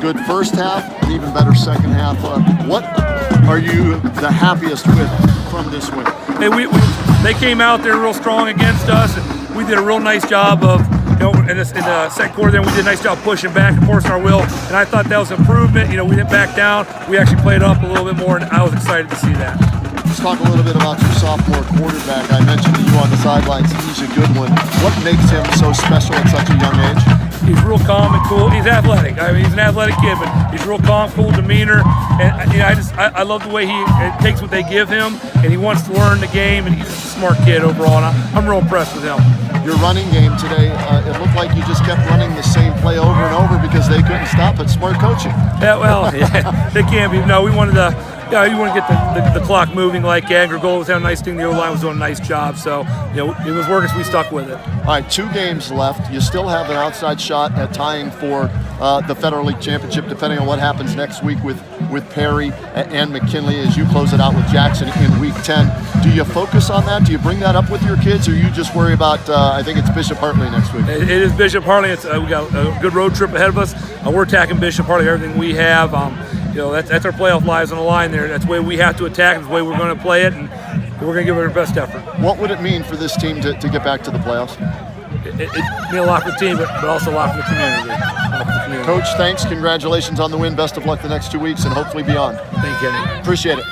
good first half, an even better second half. What are you the happiest with from this win? Hey, they came out there real strong against us, and we did a real nice job of, in the second quarter. Then we did a nice job pushing back and forcing our will, and I thought that was improvement. We didn't back down. We actually played up a little bit more, and I was excited to see that. Let's talk a little bit about your sophomore quarterback. I mentioned to you on the sidelines, he's a good one. What makes him so special at such a young age? He's real calm and cool. He's athletic. I mean, he's an athletic kid, but he's real calm, cool demeanor. And I love the way he takes what they give him, and he wants to learn the game. And he's just a smart kid overall. And I'm real impressed with him. Your running game today, it looked like you just kept running the same play over and over because they couldn't stop it. Smart coaching. Yeah, well, yeah, they can't be. No, we wanted to. Yeah, you want to get the clock moving like Agrigold was having a nice thing. The O-line was doing a nice job. So, it was working, so we stuck with it. All right, 2 games left. You still have an outside shot at tying for the Federal League Championship, depending on what happens next week with Perry and McKinley as you close it out with Jackson in Week 10. Do you focus on that? Do you bring that up with your kids, or you just worry about, I think it's Bishop Hartley next week? It is Bishop Hartley. We got a good road trip ahead of us. We're attacking Bishop Hartley, everything we have. That's our playoff lives on the line there. That's the way we have to attack. That's the way we're going to play it, and we're going to give it our best effort. What would it mean for this team to get back to the playoffs? It means a lot for the team, but also a lot for the community. Coach, thanks. Congratulations on the win. Best of luck the next 2 weeks and hopefully beyond. Thank you. Appreciate it.